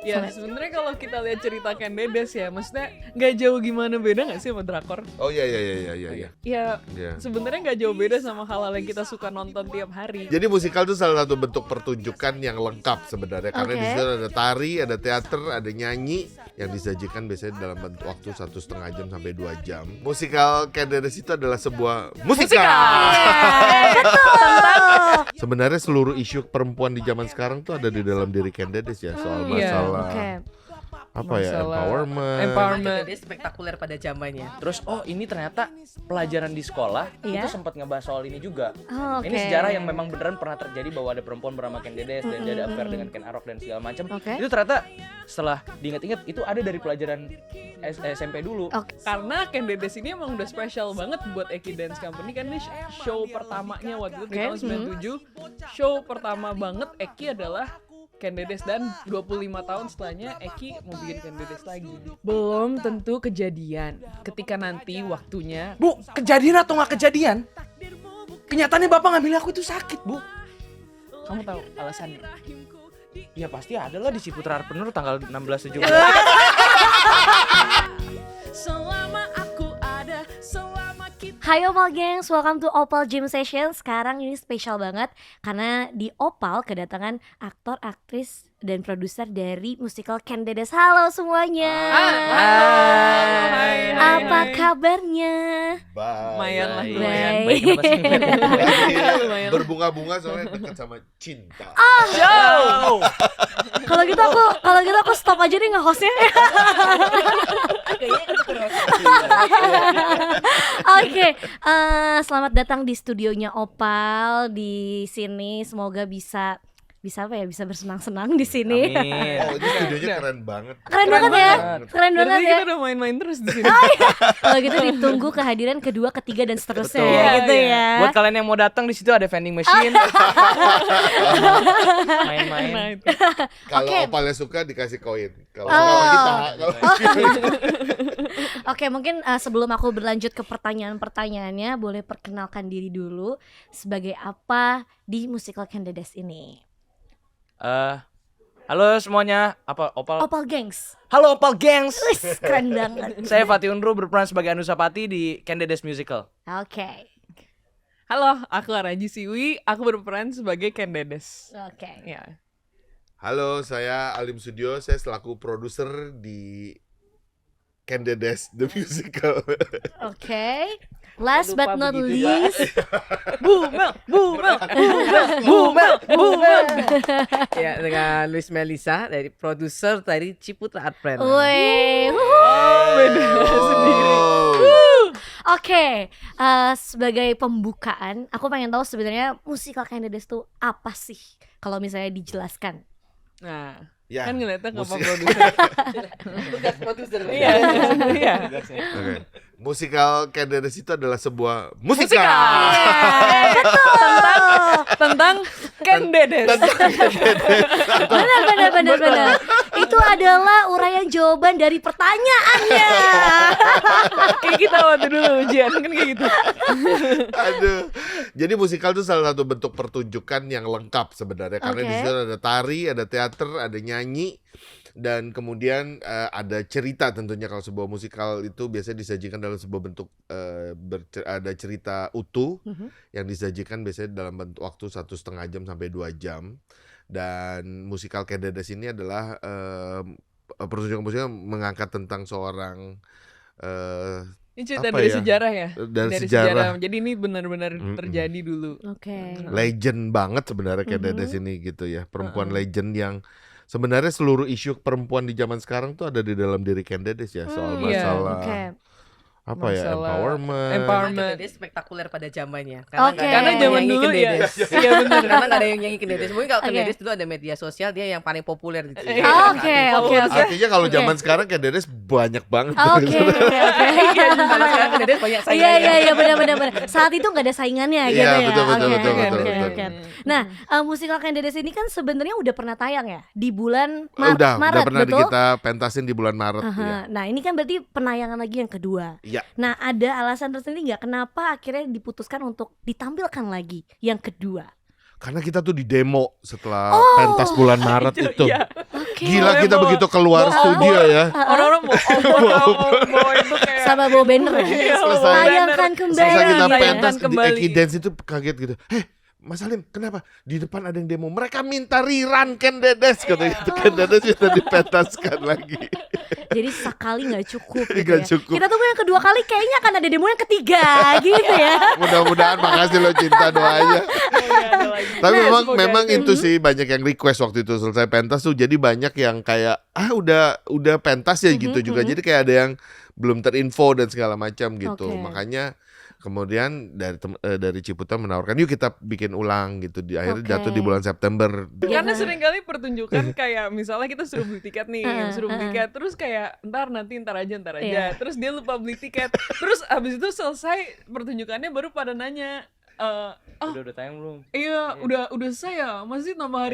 Ya sebenarnya kalau kita lihat cerita Ken Dedes ya, maksudnya nggak jauh gimana beda nggak sih sama drakor? Oh iya. Ya Iya. sebenarnya nggak jauh beda sama hal-hal yang kita suka nonton tiap hari. Jadi musikal itu salah satu bentuk pertunjukan yang lengkap sebenarnya, karena di situ ada tari, ada teater, ada nyanyi yang disajikan biasanya dalam bentuk waktu 1,5 jam sampai 2 jam. Musikal Ken Dedes itu adalah sebuah musikal. Sebenarnya seluruh isu perempuan di zaman sekarang tuh ada di dalam diri Ken Dedes ya, soal masalah empowerment. Dia spektakuler pada zamannya. Terus ini ternyata pelajaran di sekolah itu sempat ngebahas soal ini juga. Ini sejarah yang memang beneran pernah terjadi bahwa ada perempuan bernama Ken Dedes dan dia ada affair dengan Ken Arok dan segala macam. Itu ternyata setelah diingat-ingat itu ada dari pelajaran SMP dulu. Karena Ken Dedes ini emang udah spesial banget buat Eki Dance Company kan, ini show pertamanya waktu itu di tahun 97. Show pertama banget Eki adalah Ken Dedes, dan 25 tahun setelahnya Eki mau bikin Ken Dedes lagi. Belum tentu kejadian. Ketika nanti waktunya. Bu, kejadian atau nggak kejadian? Kenyataannya bapak ngambil aku itu sakit, Bu. Kamu tahu alasannya? Ya pasti ada lah di Ciputra Artpreneur tanggal 16-17. Selama aku ada, selama kita. Hai Opal Gengs, welcome to Opal Jam Session. Sekarang ini spesial banget karena di Opal kedatangan aktor, aktris, dan produser dari musikal Ken Dedes. Halo semuanya. Hai. Apa kabarnya? Lumayan lah, Baik. lumayan. Berbunga-bunga soalnya dekat sama cinta. Jauh. Kalau gitu aku stop aja nih nge-hostnya. Oke, selamat datang di studionya Opal di sini. Semoga bisa bersenang-senang di sini. Amin. Oh, ini studionya keren banget. Keren banget ya. Keren banget Berarti ya. kita udah main-main terus di sini. Kalau gitu ditunggu kehadiran kedua, ketiga dan seterusnya Betul. gitu ya. Buat kalian yang mau datang di situ ada vending machine. Main-main. Nah, itu. Kalau Oke. Opalnya suka dikasih koin. Kalau suka sama kita, Oke, mungkin sebelum aku berlanjut ke pertanyaan-pertanyaannya, boleh perkenalkan diri dulu sebagai apa di musikal Ken Dedes ini. Halo semuanya, Opal? Opal Gengs. Halo Opal Gengs. Wih, keren banget. Saya Fatih Unru berperan sebagai Anusapati di Ken Dedes Musical. Oke. Halo, aku Araji Siwi. Aku berperan sebagai Ken Dedes. Oke. Ya. Halo, saya Alim Sudio. Saya selaku produser di Ken Dedes The Musical. Oke. Last Lupa but not begitu, least, Bumel. Ya, dengan Luis Melisa dari produser dari Ciputra Artpreneur. woi. Beda sendiri. Oke, sebagai pembukaan, aku pengen tahu sebenarnya musikal Ken Dedes tuh apa sih? Kalau misalnya dijelaskan. Nah, Ya, kan ngeliatnya ke musik- produser. Tugas produser. Iya. Oke. Musikal Ken Dedes itu adalah sebuah musikal. Tentang Ken Dedes. Benar. Itu adalah uraian jawaban dari pertanyaannya. Kayak kita waktu dulu ujian kan kayak gitu. Aduh. Jadi musikal itu salah satu bentuk pertunjukan yang lengkap sebenarnya, karena di situ ada tari, ada teater, ada nyanyi, dan kemudian ada cerita tentunya. Kalau sebuah musikal itu biasanya disajikan dalam sebuah bentuk ada cerita utuh yang disajikan biasanya dalam bentuk waktu 1,5 jam sampai 2 jam. Dan musikal Ken Dedes ini adalah pertunjukan musikal mengangkat tentang seorang Ini cerita Apa dari ya? sejarah ya? Dari sejarah. Jadi ini benar-benar terjadi dulu. Oke. legend banget sebenarnya Ken Dedes ini gitu ya. Perempuan legend yang sebenarnya seluruh isu perempuan di zaman sekarang tuh ada di dalam diri Ken Dedes ya, soal iya. masalah Oke. empowerment. Dia spektakuler pada zamannya. Oke. nggak ada Karena yang zaman nyanyi dulu Ken ya. Dedes. Iya benar. Karena nggak ada yang nyanyi Ken Dedes. Mungkin kalau Ken Oke. Dedes dulu ada media sosial, dia yang paling populer di situ. Oke. Artinya kalau zaman sekarang Ken Dedes banyak banget. Oke. Kalau sekarang Ken Dedes banyak saingannya. Iya benar. Saat itu nggak ada saingannya gitu Iya, ya. betul. Oke. Nah, musikal Ken Dedes ini kan sebenarnya udah pernah tayang ya di bulan Maret, udah pernah betul? kita pentasin di bulan Maret ya. Nah, ini kan berarti penayangan lagi yang kedua. Iya. Nah, ada alasan tersendiri nggak kenapa akhirnya diputuskan untuk ditampilkan lagi yang kedua? Karena kita tuh di demo setelah pentas bulan Maret itu. Iya. Gila kita begitu keluar studio ya. Orang-orang mau itu kayak Sama bawa banner ya. Iya, Selesai. Tayangkan kembali. Selesai kita Tayangkan pentas di kembali. Eki Dance itu kaget gitu. Mas Salim, kenapa? Di depan ada yang demo. Mereka minta rerun Ken Dedes katanya. Ken Dedes sudah dipentaskan lagi. Jadi sekali nggak cukup gitu Nggak ya. cukup. Kita tunggu yang kedua kali kayaknya akan ada demo yang ketiga gitu ya. Mudah-mudahan, makasih lo Cinta doanya. Tapi Nah, memang semoga memang aja. itu sih banyak yang request waktu itu selesai pentas tuh, jadi banyak yang kayak udah pentas ya gitu juga. Jadi kayak ada yang belum terinfo dan segala macam gitu. Oke. Makanya kemudian dari Ciputra menawarkan yuk kita bikin ulang gitu. Akhirnya Oke. jatuh di bulan September. Karena seringkali pertunjukan kayak misalnya kita suruh beli tiket nih, suruh beli tiket, terus kayak ntar aja, Iya. terus dia lupa beli tiket, terus abis itu selesai pertunjukannya baru pada nanya, Udah tayang belum? iya udah selesai ya, masih nambah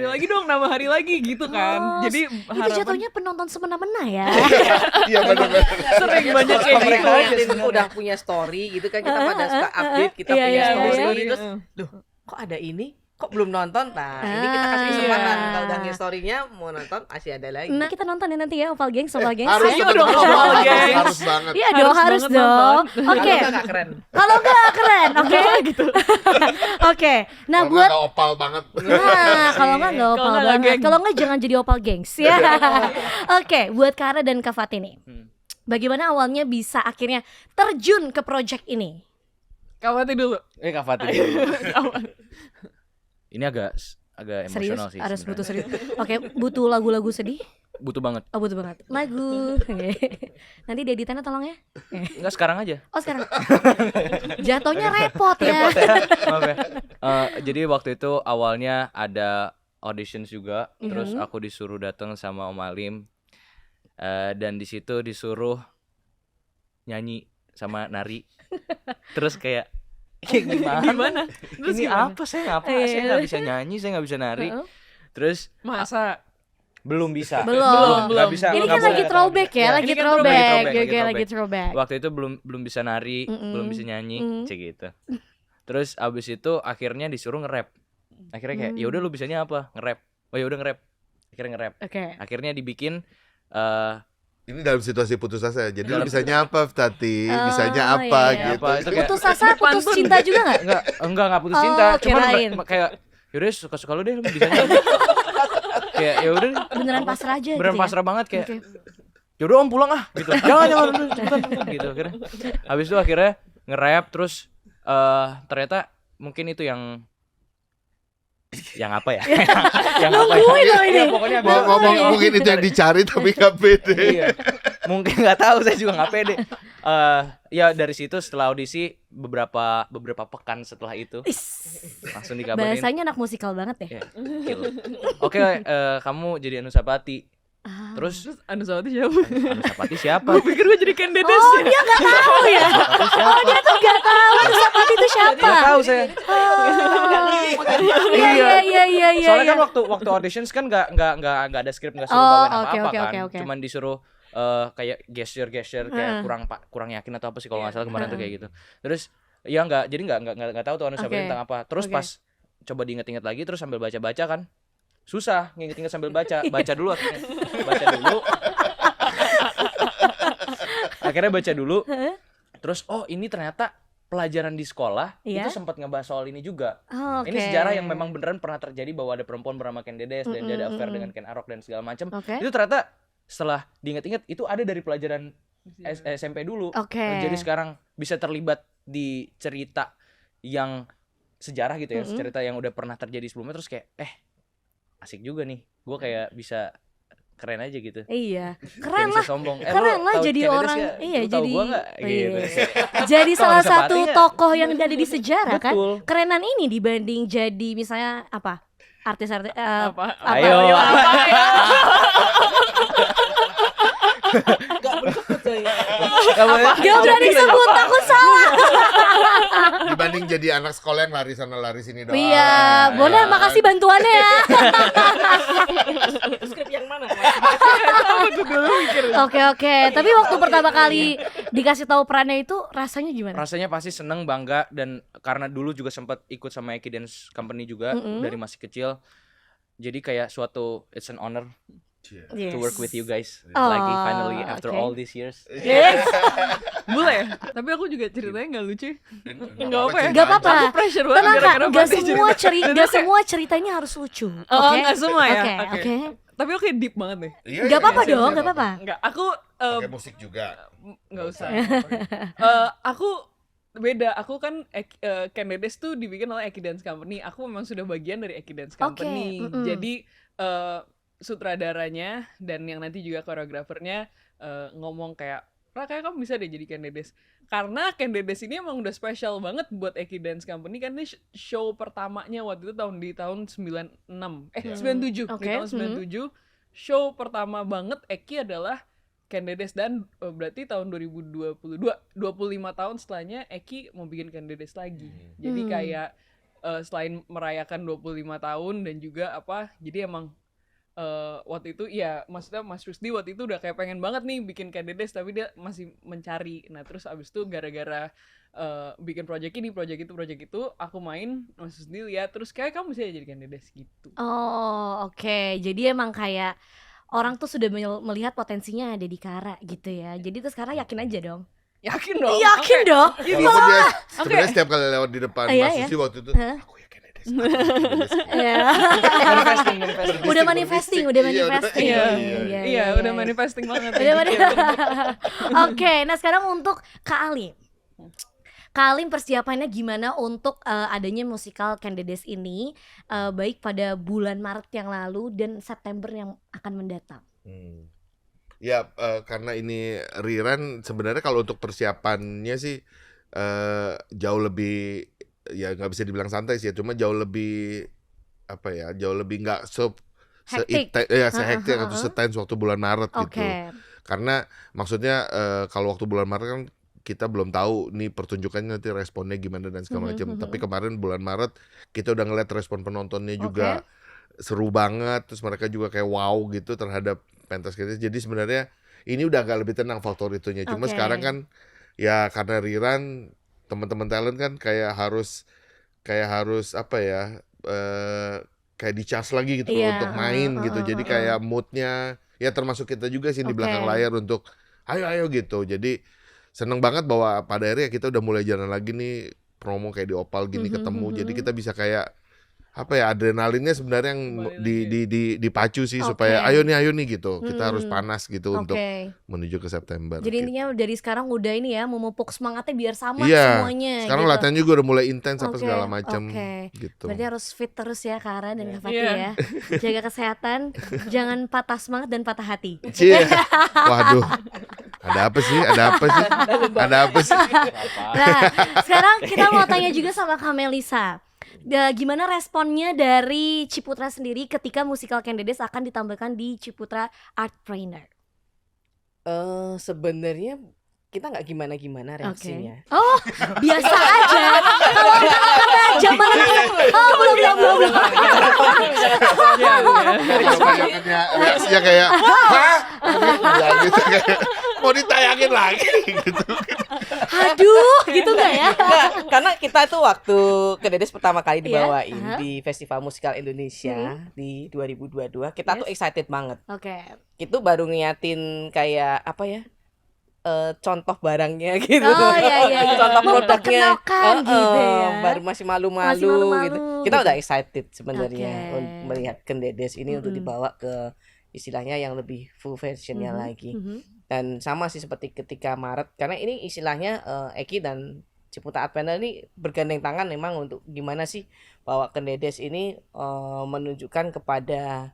hari lagi gitu kan, jadi Itu harapan jatuhnya penonton semena-mena ya. Iya benar-benar. sering banyak kayak gitu. Mereka yang udah punya story gitu kan, kita pada suka update, kita Iya, punya iya, story, iya. terus loh kok ada ini? Kok belum nonton? Nah, ini kita kasih kesempatan. Iya. Kalau udah nge story-nya mau nonton masih ada lagi. Nah, kita nonton ya nanti ya Opal Gengs, Opal Gengs. Harus Ayo tetap dong, harus Opal banget, Gengs. harus banget. Iya dong, harus banget dong. nonton. Oke. Kalau nggak keren. Kalau enggak keren, oke gitu. Oke. Nah, Kalau buat nggak opal banget. Nah, kalau enggak Kalau Opal nggak banget. geng. Kalau enggak jangan jadi Opal Gengs ya. Oke, buat Kara dan Kak Fatih nih. Bagaimana awalnya bisa akhirnya terjun ke project ini? Kawati dulu. Kak Fatih dulu. Ini agak Serius? emosional sih. Harus sebenarnya. butuh serius. Oke, butuh lagu-lagu sedih? Butuh banget. Oh, butuh banget. Lagu. Oke. Nanti dieditannya tolong ya. Enggak sekarang aja. Oh, sekarang. Jatuhnya repot ya. Maaf ya. Jadi waktu itu awalnya ada auditions juga, terus aku disuruh datang sama Om Alim, dan di situ disuruh nyanyi sama nari. Terus kayak gimana? Terus Ini gimana? apa? Saya Iya. nggak bisa nyanyi, saya nggak bisa nari. Terus Masa belum bisa. Belum. Nggak bisa. Ini nggak kan boleh. lagi throwback ya, Ya, lagi ini kan throwback. throwback, Oke, lagi lagi throwback. Waktu itu belum bisa nari, belum bisa nyanyi, cek gitu. Terus abis itu akhirnya disuruh nge-rap. Akhirnya kayak ya udah lu bisanya apa? Nge-rap. Oh ya udah nge-rap. Akhirnya nge-rap. Oke. Akhirnya dibikin Ini dalam situasi putus asa. Jadi lu Dalam- bisanya apa, Tati? Oh, Bisanya apa iya. gitu. Apa, itu kayak- Putus asa, putus cinta juga nggak? enggak putus Oh, cinta. Cuman kirain. kayak yaudah suka-suka lu deh, lu bisanya. Kayak ya udah Beneran pasrah aja beneran gitu ya? pasrah banget kayak Oke. yaudah om pulang ah gitu. Jangan udah, cepetan gitu akhirnya. Habis itu akhirnya nge-rap terus ternyata mungkin itu yang apa ya? Yang apa ya? Nungguin loh ini. Iya, pokoknya habis itu- Ngomong mungkin itu yang dicari tapi gak pede. Iya. Mungkin nggak tahu, saya juga nggak pede. Ya dari situ setelah audisi beberapa pekan setelah itu Is. langsung dikabarin. Bahasanya anak musikal banget ya. Ya, kill. Oke, kamu jadi Anusapati. Terus terus Anu Sawati siapa? Anusapati siapa? Gue pikir gue jadi Ken Dedes Oh, ya. dia nggak tahu ya. Anusapati siapa? Oh, dia tuh nggak tahu Anusapati itu siapa. Nggak tahu saya. Iya. Soalnya kan waktu auditions kan nggak ada skrip, nggak suruh Oh, bawain oke, apa-apa oke, kan. oke. Cuman disuruh kayak gesture kayak kurang yakin atau apa sih kalau nggak salah kemarin tuh kayak gitu. Terus ya jadi nggak tahu tuh Anusapati Oke. tentang apa. Terus Oke. pas coba diinget-inget lagi terus sambil baca-baca kan susah nginget-inget sambil baca dulu akhirnya. Akhirnya baca dulu. Terus ini ternyata pelajaran di sekolah Iya. itu sempat ngebahas soal ini juga. Oh, Ini oke. sejarah yang memang beneran pernah terjadi bahwa ada perempuan bernama Ken Dedes dan dia ada affair dengan Ken Arok dan segala macam. Oke. Itu ternyata setelah diinget-inget itu ada dari pelajaran SMP dulu. Oke. Jadi sekarang bisa terlibat di cerita yang sejarah gitu ya, cerita yang udah pernah terjadi sebelumnya terus kayak asik juga nih. Gue kayak bisa keren aja gitu. Iya, Kayak keren bisa lah. sombong. Keren lu lah tahu jadi Ken Dedes orang, nggak? iya Lu tahu jadi gua nggak? iya. Gitu. Jadi Kalau salah Anusapati satu ya- tokoh yang ada di sejarah kan. Betul. Kerenan ini dibanding jadi misalnya apa? Artis-artis Apa? Ayo. Gak berani sebut takut salah. Dibanding jadi anak sekolah yang lari sana lari sini doang. Iya, Bondan makasih bantuannya ya. Skrip yang mana? Oke. Tapi waktu pertama kali dikasih tahu perannya itu rasanya gimana? Rasanya pasti seneng, bangga, dan karena dulu juga sempat ikut sama Eki Dance Company juga dari masih kecil. Jadi kayak suatu it's an honor Yes. to work with you guys Oh, lagi finally after okay. all these years. Yes. Boleh ya? Tapi aku juga ceritanya nggak lucu. Nggak apa ya? Nggak apa-apa. Aku pressure banget Tenang Kak, gara-gara gak Fati semua cerita. gak semua ceritanya harus lucu. Oh, Oke? nggak semua ya? Oke, oke. Tapi oke deep banget nih. Iya, Gak apa-apa siap, dong, siap. gak apa-apa. Nggak, aku Pakai musik juga. nggak usah. Aku beda. Aku kan Candedes tuh dibikin oleh Eki Dance Company. Aku memang sudah bagian dari Eki Dance Company. mm-mm. Jadi sutradaranya dan yang nanti juga koreografernya ngomong kayak, kayak kamu bisa deh jadi Candedes. Karena Candedes ini emang udah spesial banget buat Eki Dance Company kan ini show pertamanya waktu itu di tahun 96 97 Oke, di tahun 97 show pertama banget Eki adalah Candedes dan berarti tahun 2022 25 tahun setelahnya Eki mau bikin Candedes lagi. Jadi kayak selain merayakan 25 tahun dan juga jadi emang waktu itu ya maksudnya Mas Rusdi waktu itu udah kayak pengen banget nih bikin Candedes tapi dia masih mencari. Nah terus abis itu gara-gara bikin project itu aku main, Mas Rusdi lihat terus kayak kamu bisa jadi Candedes gitu. Oh, oke. Jadi emang kayak orang tuh sudah melihat potensinya ada di Kara gitu ya. Jadi terus Kara yakin aja dong. Yakin dong? Yakin dong. Walaupun dia sebenarnya setiap kali lewat di depan Iya, Mas iya. Susi waktu itu, Hah? aku ya Candedes. aku ya Candedes. Iya. Manifesting. Udah manifesting, udah manifesting. Iya, udah manifesting banget. Udah Oke, nah sekarang untuk Kak Alim. Kak Alim persiapannya gimana untuk adanya musikal Candedes ini baik pada bulan Maret yang lalu dan September yang akan mendatang? Ya karena ini rerun sebenarnya kalau untuk persiapannya sih jauh lebih ya nggak bisa dibilang santai sih ya, cuma jauh lebih jauh lebih nggak Hektik. sehektik atau setens waktu bulan Maret gitu. Oke. Karena maksudnya kalau waktu bulan Maret kan kita belum tahu nih pertunjukannya nanti responnya gimana dan segala macam. Tapi kemarin bulan Maret kita udah ngeliat respon penontonnya juga seru banget. Terus mereka juga kayak wow gitu terhadap pentas kita. Jadi sebenarnya ini udah agak lebih tenang faktor itunya. Cuma sekarang kan ya karena rerun teman-teman talent kan kayak harus kayak dicas lagi gitu loh untuk main gitu. Jadi kayak moodnya ya termasuk kita juga sih di belakang layar untuk ayo gitu. Jadi seneng banget bahwa pada akhirnya kita udah mulai jalan lagi nih promo kayak di Opal gini ketemu. Jadi kita bisa kayak adrenalinnya sebenarnya yang dipacu sih supaya ayo nih gitu. Kita harus panas gitu untuk menuju ke September. Jadi gitu. intinya dari sekarang udah ini ya memupuk semangatnya biar sama Iya, semuanya. sekarang gitu. latihan juga udah mulai intens apa segala macam Oke. gitu. Berarti harus fit terus ya Kara dan Kak Fati Iya. ya. Jaga kesehatan, jangan patah semangat dan patah hati. Cie. Waduh. Ada apa sih? Nah, sekarang kita mau tanya juga sama Kak Melisa. Gimana responnya dari Ciputra sendiri ketika musikal Candedes akan ditampilkan di Ciputra Art Trainer? Sebenarnya kita nggak gimana-gimana reaksinya. Oh, biasa aja. Kalau kata zaman belum. Reaksinya kayak hah? Ya, gitu kayak mau ditayangin lagi gitu. Aduh, gitu nggak ya? Nggak, karena kita tuh waktu Candedes pertama kali dibawain di Festival Musikal Indonesia di 2022, kita tuh excited banget. Oke. Itu baru ngeliatin kayak contoh barangnya gitu. Oh iya. Contoh produknya. Memperkenalkan gitu ya. Baru masih malu-malu gitu. Kita udah excited sebenarnya untuk melihat Candedes ini untuk dibawa ke istilahnya yang lebih full versionnya lagi. Dan sama sih seperti ketika Maret, karena ini istilahnya Eki dan Ciputra Art Panel ini bergandeng tangan memang untuk gimana sih bahwa Candedes ini menunjukkan kepada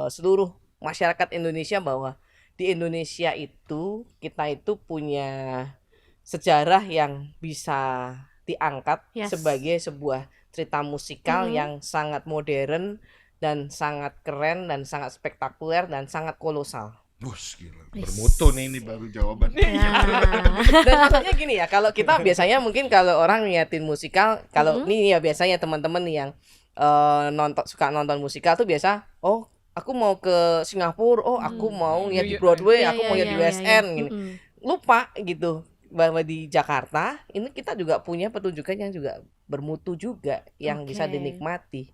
seluruh masyarakat Indonesia bahwa di Indonesia itu kita itu punya sejarah yang bisa diangkat sebagai sebuah cerita musikal yang sangat modern dan sangat keren dan sangat spektakuler dan sangat kolosal. Bus gila, bermutu nih ini baru jawaban. Dan maksudnya gini ya, kalau kita biasanya mungkin kalau orang ngeliatin musikal, kalau nih ya biasanya teman-teman yang suka nonton musikal tuh biasa, oh aku mau ke Singapura, oh aku mau lihat di Broadway, aku mau lihat di West End, gini. Lupa gitu. bahwa di Jakarta ini kita juga punya pertunjukan yang juga bermutu juga yang bisa Oke. dinikmati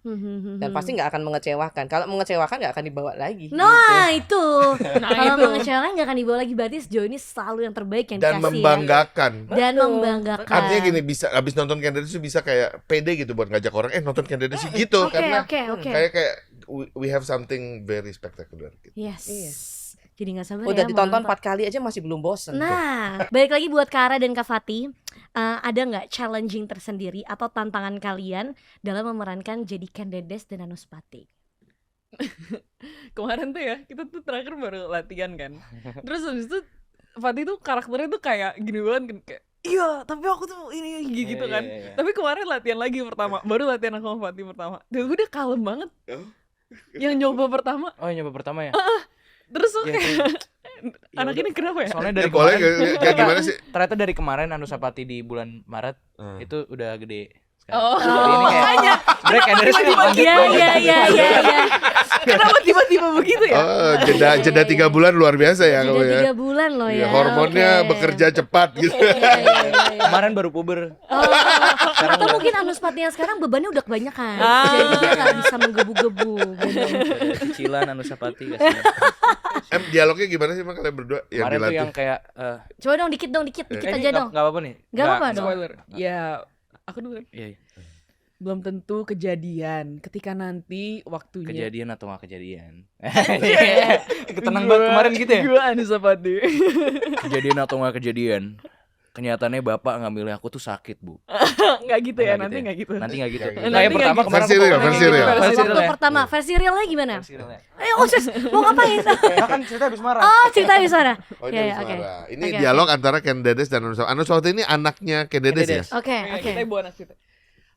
dan pasti nggak akan mengecewakan. Kalau mengecewakan nggak akan dibawa lagi. Nah gitu. itu kalau mengecewakan nggak akan dibawa lagi, berarti sejauh ini selalu yang terbaik yang Dan dikasih membanggakan. ya. Dan Betul. membanggakan. Artinya gini, bisa abis nonton Candidates tuh bisa kayak pede gitu buat ngajak orang nonton Candidates sih gitu, Oke karena oke. kayak we have something very spectacular gitu. Yes. Iya. Jadi nggak sabar Udah ya mau ditonton nonton. 4 kali aja masih belum bosen. Nah, balik lagi buat Kara dan Kak Fatih, ada nggak challenging tersendiri atau tantangan kalian dalam memerankan jadi Candidates dan Anuspati? Kemarin tuh ya, kita tuh terakhir baru latihan kan. Terus habis itu Fatih tuh karakternya tuh kayak gini banget kan, kayak iya, tapi aku tuh ini gitu kan. Iya. Tapi kemarin latihan lagi pertama, baru latihan aku sama Fatih pertama. Dan udah kalem banget. Yang nyoba pertama, Oh, yang nyoba pertama ya? terus tuh Ya, kayak Ya anak udah. ini kenapa ya? Soalnya Ya dari boleh kemarin kayak gimana sih? ternyata dari kemarin Anusapati di bulan Maret Hmm. itu udah gede. Oh, Jadi ini kayak break and rest nih, lanjut. Iya. Kenapa tiba-tiba begitu ya? Oh, jeda 3 bulan luar biasa ya kamu Jeda ya. 3 bulan loh Iya, ya. hormonnya Oke. bekerja cepat gitu. Iya. Kemarin baru puber. Oh, atau mungkin Anuspati yang sekarang bebannya udah kebanyakan, jadi dia nggak bisa menggebu-gebu. Gitu. Ada cicilan Anusapati kasihan. Dialognya gimana sih emang kalian berdua yang Kemarin tuh dilatih? yang kayak Coba dong dikit aja ini dong. nggak apa-apa nih. Nggak apa-apa dong. Spoiler. Ya, aku dulu. Iya, Belum tentu kejadian ketika nanti waktunya. kejadian atau nggak kejadian. Tenang banget kemarin gitu ya. Gue Anusapati. Kejadian atau nggak kejadian. Kenyataannya bapak nggak milih aku tuh sakit, Bu. Nggak gitu ya, Nggak nanti gitu nggak gitu. Nanti nggak gitu. Nggak Nah, yang gitu. pertama Nanti kemarin versi aku real, ngomong versi gitu. real. Versi Waktu real ya. pertama versi realnya gimana? Versi real ya. Sis, mau ngapain? Ya kan cerita habis marah. Oh, cerita di sana. Oh, Iya, ini iya, oke. suara. Ini Oke, dialog antara Candidates dan Anusapati. Anusapati ini anaknya Candidates ya? Candidates. Oke, Oke, oke. kita ibu anak kita.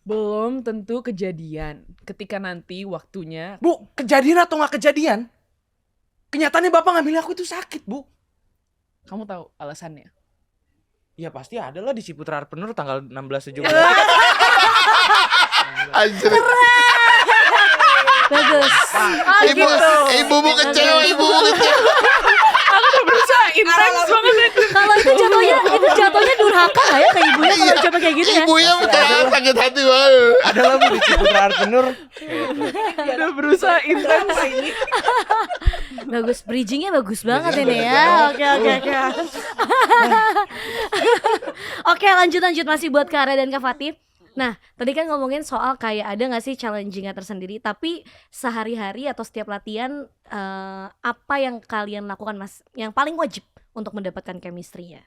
Belum tentu kejadian ketika nanti waktunya. Bu, kejadian atau nggak kejadian? Kenyataannya bapak nggak milih aku itu sakit, Bu. Kamu tahu alasannya? Ya pasti ada lah di Ciputra Artpreneur tanggal 16-17. Anjir. Bagus. Ibumu kecewa, ibumu kecewa. Aku udah berusaha intens banget. Kalau itu jatuhnya durhaka nggak ya ke ibunya kalau coba kayak gitu ya? Ibunya kayak sakit hati banget. Ada lah Bu di Ciputra Artpreneur. Udah berusaha intens ini. Bagus, bridgingnya bagus banget ini ya. Oke. Oke, lanjut masih buat Kara dan Kak Fatih. Nah, tadi kan ngomongin soal kayak ada nggak sih challenging-nya tersendiri, tapi sehari-hari atau setiap latihan apa yang kalian lakukan Mas yang paling wajib untuk mendapatkan chemistry-nya?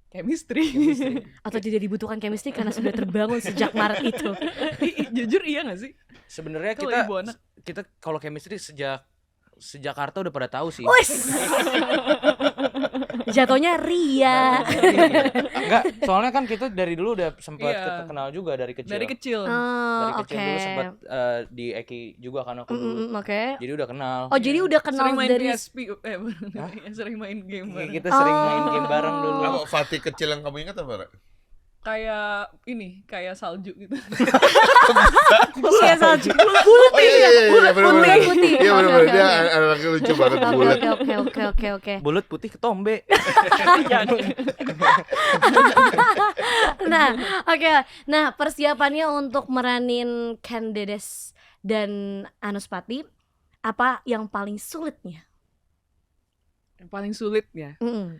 Chemistry. Atau tidak dibutuhkan chemistry karena sudah terbangun sejak Maret itu? Jujur iya gak sih? Sebenarnya Kalau kita ibu anak. kita kalau chemistry sejak Jakarta udah pada tahu sih. Wes. Jatuhnya Ria. Enggak, soalnya kan kita dari dulu udah sempat Iya. kenal juga dari kecil. Dari kecil. Dari Oh, kecil oke. dulu sempat di Eki juga kan aku dulu. Oke. Jadi udah kenal. Oh, jadi udah kenal Sering main dari PSP. Sering main game bareng. Kita sering main game bareng dulu. Apa Fatih kecil yang kamu ingat apa? Ra? Kayak ini, kayak salju gitu. Iya, salju. Bulat Oh iya, bener-bener. putih. Iya bener-bener, Oke, dia oke. anaknya lucu banget bulat. Oke. Bulut putih ketombe. Nah, oke. Nah, persiapannya untuk meranin Candidates dan Anuspati, apa yang paling sulitnya? Yang paling sulit ya. Mm-mm.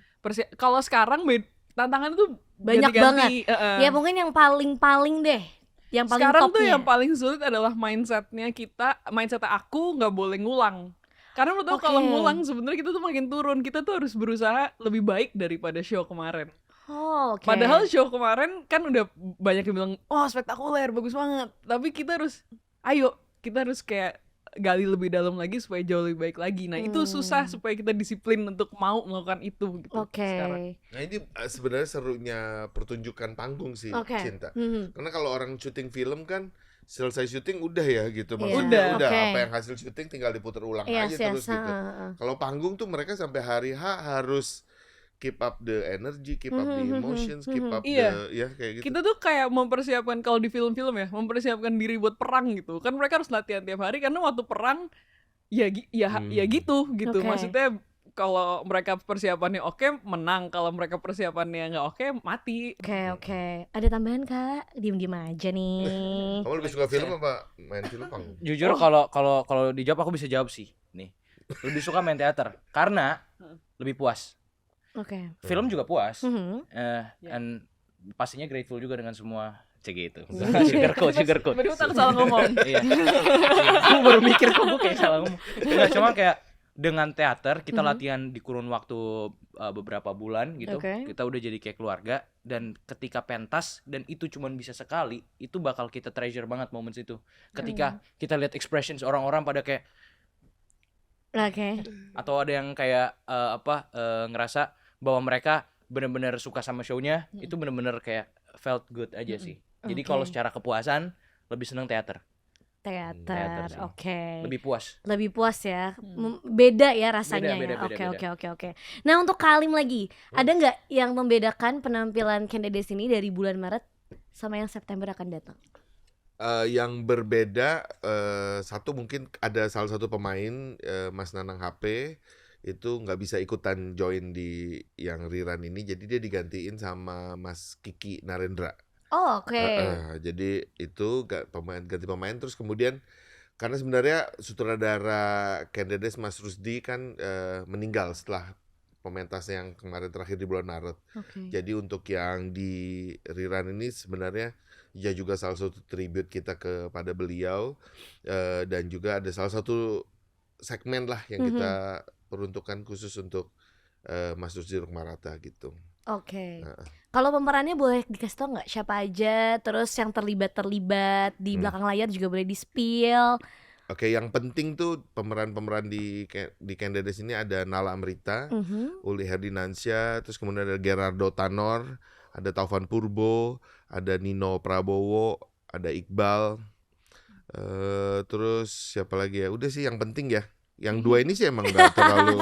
Kalau sekarang tantangan tuh Banyak ganti-ganti. Ya mungkin yang paling deh, yang paling Sekarang tuh topnya. yang paling sulit adalah mindset aku nggak boleh ngulang. Karena menurut aku kalau Oke. ngulang sebenarnya kita tuh makin turun. Kita tuh harus berusaha lebih baik daripada show kemarin. Oh, oke. Padahal show kemarin kan udah banyak yang bilang, oh spektakuler, bagus banget. Tapi kita harus kayak gali lebih dalam lagi supaya jauh lebih baik lagi. Nah itu susah supaya kita disiplin untuk mau melakukan itu gitu. Oke. Sekarang. Nah ini sebenarnya serunya pertunjukan panggung sih, Oke. Cinta. Mhm. Karena kalau orang syuting film kan selesai syuting udah ya gitu. Iya. Maksudnya Udah. udah Oke. apa yang hasil syuting tinggal diputar ulang Iya, aja terus gitu. heeh. Kalau panggung tuh mereka sampai hari H harus keep up the energy, keep up the emotions, keep up Iya. the ya kayak gitu. Kita tuh kayak mempersiapkan kalau di film-film ya, mempersiapkan diri buat perang gitu. Kan mereka harus latihan tiap hari karena waktu perang ya gitu. Oke. Maksudnya kalau mereka persiapannya oke menang, kalau mereka persiapannya nggak oke mati. Oke. Ada tambahan Kak? Diem-diem aja nih. Kamu lebih suka film apa main film, Bang? Jujur kalau dijawab aku bisa jawab sih. Nih. Lebih suka main teater karena lebih puas. Oke. Film juga puas. And pastinya grateful juga dengan semua gitu. Sugar coat. Baru tak salah ngomong. Iya. Gue baru mikir kok gue kayak salah ngomong. Enggak, cuma kayak dengan teater kita latihan di kurun waktu beberapa bulan gitu. Kita udah jadi kayak keluarga, dan ketika pentas dan itu cuman bisa sekali, itu bakal kita treasure banget moments itu. Ketika kita lihat expressions orang-orang pada kayak atau ada yang kayak ngerasa bahwa mereka benar-benar suka sama show-nya, itu benar-benar kayak felt good aja sih. Jadi kalau secara kepuasan lebih seneng teater. Teater, oke. Lebih puas ya. Beda ya rasanya. Beda. Oke. Nah, untuk Kak Alim lagi, ada nggak yang membedakan penampilan Candidates ini dari bulan Maret sama yang September akan datang? Yang berbeda, satu mungkin ada salah satu pemain, Mas Nanang HP itu nggak bisa ikutan join di yang rerun ini, jadi dia digantiin sama Mas Kiki Narendra. Oh, oke. Jadi itu ganti pemain, terus kemudian karena sebenarnya sutradara Candidates Mas Rusdi kan meninggal setelah pementasnya yang kemarin terakhir di bulan Maret. Jadi untuk yang di rerun ini sebenarnya ya juga salah satu tribute kita kepada beliau, dan juga ada salah satu segmen lah yang kita peruntukkan khusus untuk Mas Rusdi Rukmarata gitu. Oke. Kalau pemerannya boleh dikasih tau nggak siapa aja, terus yang terlibat di belakang layar juga boleh di-spill. Oke, yang penting tuh pemeran-pemeran di Candidates ini ada Nala Amrita, Uli Herdinansyah, terus kemudian ada Gerardo Tanor, ada Taufan Purbo, ada Nino Prabowo, ada Iqbal, terus siapa lagi ya? Udah sih yang penting ya. Yang dua ini sih emang nggak terlalu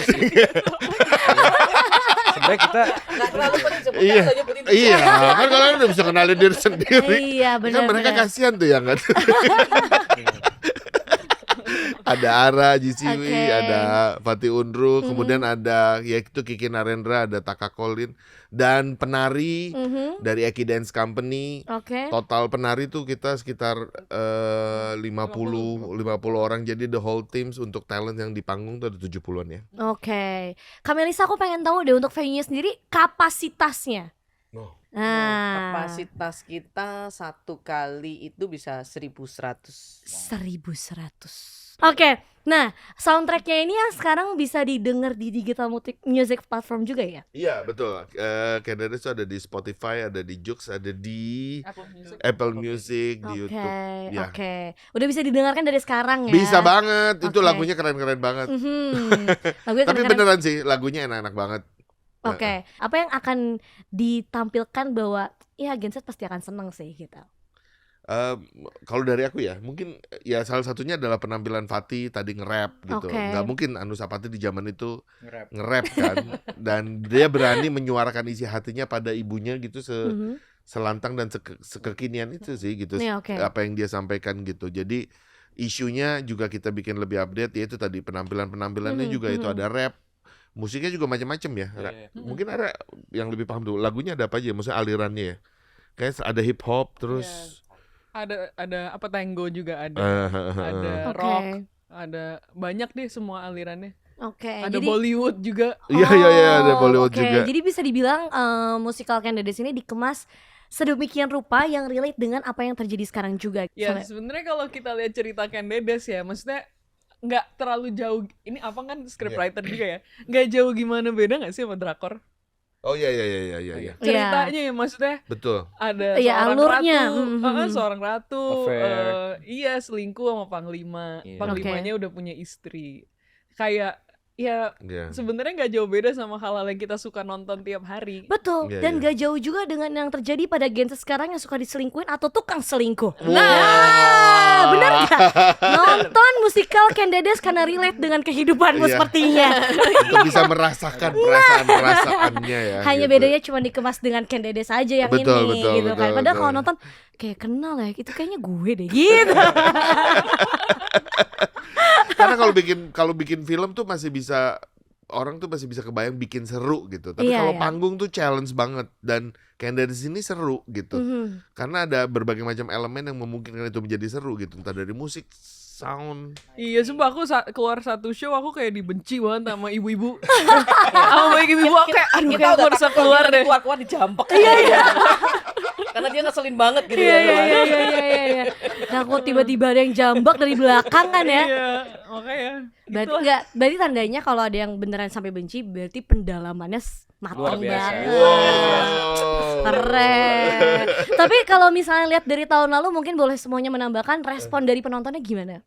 sih. Sebenarnya kita nggak terlalu penting sebutkan Iya. saja nyebutin Iya, kan kalian udah bisa kenalin diri sendiri. Iya, Kan mereka benar-benar. kasihan tuh yang nggak. Ada Ara Jisiwi, Oke. ada Fatih Unru, kemudian ada ya itu Kiki Narendra, ada Taka Kolin, dan penari dari Eki Dance Company. Oke. Total penari tuh kita sekitar 50 orang, jadi the whole teams untuk talent yang di panggung tuh ada 70-an ya. Oke. Kak Melisa, aku pengen tahu deh untuk venue-nya sendiri kapasitasnya. Kapasitas kita satu kali itu bisa 1.100. 1.100. Oke, nah soundtracknya ini yang sekarang bisa didengar di digital music platform juga ya? Iya betul. Candidates tuh ada di Spotify, ada di Joox, ada di Apple Music, di YouTube. Ya. Oke. Udah bisa didengarkan dari sekarang ya? Bisa banget, itu Oke. lagunya keren-keren banget. Lagunya Tapi keren-keren. beneran sih, lagunya enak-enak banget. Oke. Apa yang akan ditampilkan bahwa ya Genset pasti akan seneng sih gitu? Kalau dari aku ya, mungkin ya salah satunya adalah penampilan Fatih tadi nge-rap gitu. Oke. Nggak mungkin Anusa Fatih di zaman itu nge-rap kan. Dan dia berani menyuarakan isi hatinya pada ibunya gitu selantang dan sekekinian itu sih gitu. Iya, oke. Apa yang dia sampaikan gitu. Jadi isunya juga kita bikin lebih update, yaitu tadi penampilannya juga itu ada rap. Musiknya juga macam-macam ya. Mungkin ada yang lebih paham dulu. Lagunya ada apa aja? Maksudnya alirannya ya. Kayak ada hip hop terus ada apa tango juga ada. Ada Oke. rock, ada banyak deh semua alirannya. Oke. Ada jadi Bollywood juga. Iya ada Bollywood oke. juga. Jadi bisa dibilang musikal Candidates ini dikemas sedemikian rupa yang relate dengan apa yang terjadi sekarang juga. Ya Soalnya- sebenarnya kalau kita lihat cerita Candidates ya, maksudnya nggak terlalu jauh. Ini apa kan scriptwriter juga ya? Nggak jauh gimana, beda nggak sih sama drakor? Oh iya. Ceritanya ya maksudnya Betul. ada Iya, seorang alurnya. ratu, seorang ratu, Affair. iya selingkuh sama panglima, Iya. panglimanya udah punya istri, kayak ya Iya. sebenarnya nggak jauh beda sama hal-hal yang kita suka nonton tiap hari. Betul, Iya, dan iya. gak jauh juga dengan yang terjadi pada Genset sekarang yang suka diselingkuhin atau tukang selingkuh. Nah, Bener gak? Nonton musikal Candidates karena relate dengan kehidupanmu Iya. sepertinya. Untuk bisa merasakan perasaan-perasaannya ya. Hanya gitu. bedanya cuma dikemas dengan Candidates aja yang Betul, ini betul, gitu kan. betul, Padahal kalau betul. nonton kayak kenal ya, itu kayaknya gue deh gitu. Karena kalau bikin film tuh masih bisa orang tuh masih bisa kebayang bikin seru gitu. Tapi Iya, kalau iya. panggung tuh challenge banget, dan Candidates ini seru gitu. Karena ada berbagai macam elemen yang memungkinkan itu menjadi seru gitu. Entah dari musik, sound. Iya, sumpah aku keluar satu show aku kayak dibenci banget sama ibu-ibu. Sama ibu-ibu aku kayak aduh kayak aku harus keluar deh. Keluar dijambak. Iya. Karena dia ngeselin banget gitu ya. Iya. Nah, kok tiba-tiba ada yang jambak dari belakang kan ya? Iya, makanya. Berarti tandanya kalau ada yang beneran sampai benci, berarti pendalamannya Luar matang biasa. banget. Wow. Keren. Tapi kalau misalnya lihat dari tahun lalu, mungkin boleh semuanya menambahkan respon dari penontonnya gimana?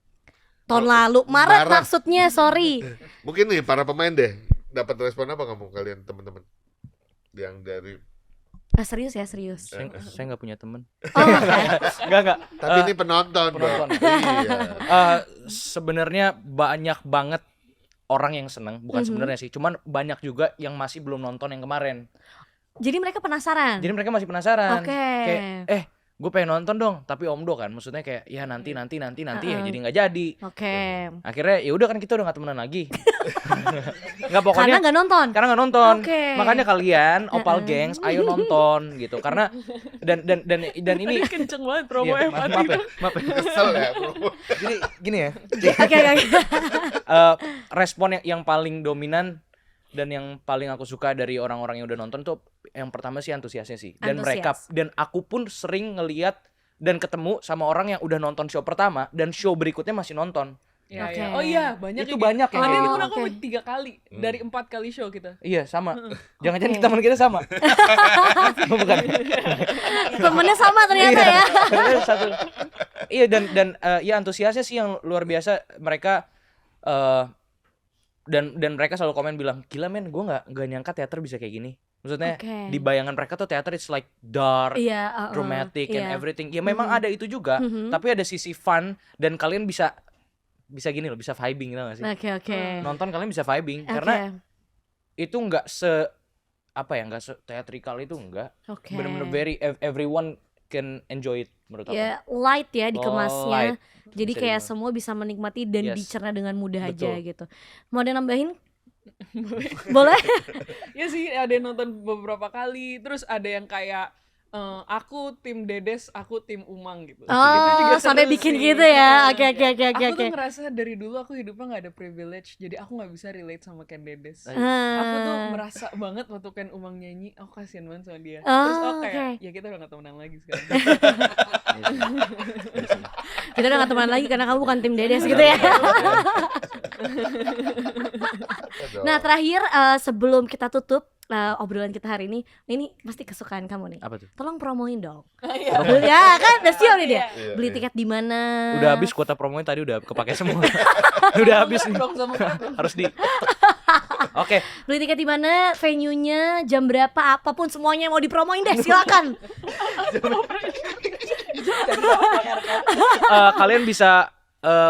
Tahun lalu, Maret Maret. maksudnya, sorry. Mungkin nih para pemain deh dapat respon apa kamu kalian teman-teman? Yang dari Serius ya, serius. Saya nggak punya teman. Oh, oke. Nggak. tapi ini penonton. penonton. Bro. Iya. Sebenarnya banyak banget orang yang seneng, bukan sebenarnya sih, cuman banyak juga yang masih belum nonton yang kemarin. Jadi mereka penasaran. Jadi mereka masih penasaran. Oke. Kayak gue pengen nonton dong, tapi Omdo kan, maksudnya kayak ya nanti ya jadi nggak jadi. Oke. Akhirnya ya udah kan kita udah nggak temenan lagi. Nggak pokoknya. Karena nggak nonton. Karena nggak nonton. Oke. Makanya kalian Opal Gengs ayo nonton gitu. Karena dan ini Tadi kenceng banget promo Iya, FAT maaf itu. ya, maaf ya. Kesel ya, bro. Jadi gini ya. Oke. Respon yang paling dominan dan yang paling aku suka dari orang-orang yang udah nonton tuh yang pertama sih antusiasnya sih. Dan mereka Antusias. dan aku pun sering ngeliat dan ketemu sama orang yang udah nonton show pertama dan show berikutnya masih nonton. Iya, Oke. iya. Oh iya, banyak Itu yang banyak gitu. yang Tadi kayak pun gitu. aku 3 kali dari 4 kali show kita. Iya sama. Jangan-jangan teman kita sama. Oh, bukan. Temennya sama ternyata ya. Satu. Iya dan ya antusiasnya sih yang luar biasa. Mereka dan mereka selalu komen bilang, gila men, gue nggak nyangka teater bisa kayak gini. Maksudnya Oke. di bayangan mereka tuh teater it's like dark, Iya, dramatic and iya. everything. Ya memang ada itu juga, tapi ada sisi fun dan kalian bisa gini loh, bisa vibing gitu gak sih? Oke. Nonton kalian bisa vibing Oke. karena itu nggak nggak se teatrikal itu enggak. Oke. Bener-bener very everyone can enjoy it menurut aku. Ya light ya dikemasnya. light. Jadi Bisa kayak dibilang. semua bisa menikmati dan Yes. dicerna dengan mudah aja Betul. gitu. Mau ada nambahin? Boleh? Ya sih, ada yang nonton beberapa kali. Terus ada yang kayak aku tim Dedes, aku tim Umang gitu. Itu Oh, juga sampai seru bikin sih. gitu ya. Nah, Oke. Aku tuh ngerasa dari dulu aku hidupnya gak ada privilege, jadi aku gak bisa relate sama Ken Dedes. Aku tuh merasa banget waktu Ken Umang nyanyi, aku kasihan banget sama dia. Terus oke. ya kita udah gak temenan lagi sekarang. Kita udah gak teman lagi karena kamu bukan tim Dedes gitu ya. Nah, terakhir sebelum kita tutup obrolan kita hari ini pasti kesukaan kamu nih. Apa tuh? Tolong promoin dong. Ya kan, udah siap nih dia. Beli tiket di mana? Udah habis kuota promonya tadi udah kepake semua. Udah habis nih. Dong sama aku. Harus di Oke, Beli tiket di mana? Venue-nya, jam berapa? Apapun semuanya mau dipromoin deh, silakan. kalian bisa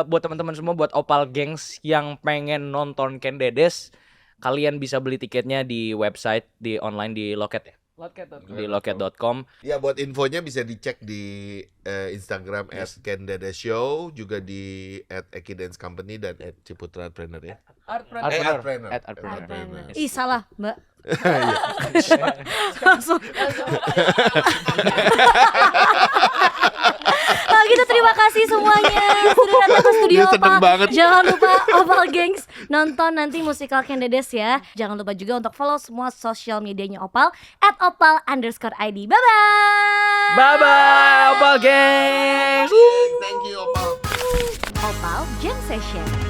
buat teman-teman semua, buat Opal Gengs yang pengen nonton Ken Dedes, kalian bisa beli tiketnya di website, di online, di Loket ya, Loket.com. di loket.com. Ya, buat infonya bisa dicek di Instagram @KenDedesShow, juga di @EkiDanceCompany dan @Ciputra-Trainer ya. Artpreneur. Artpreneur. Artpreneur. Ih, salah, Mbak. Langsung. Nah, gitu, terima kasih semuanya sudah datang ke studio Dia seneng Opal. banget. Jangan lupa Opal Gengs nonton nanti musikal Ken Dedes ya. Jangan lupa juga untuk follow semua sosial medianya Opal @opal_id. Bye bye. Bye bye Opal Gengs. Thank you, Opal. Opal Jam Session.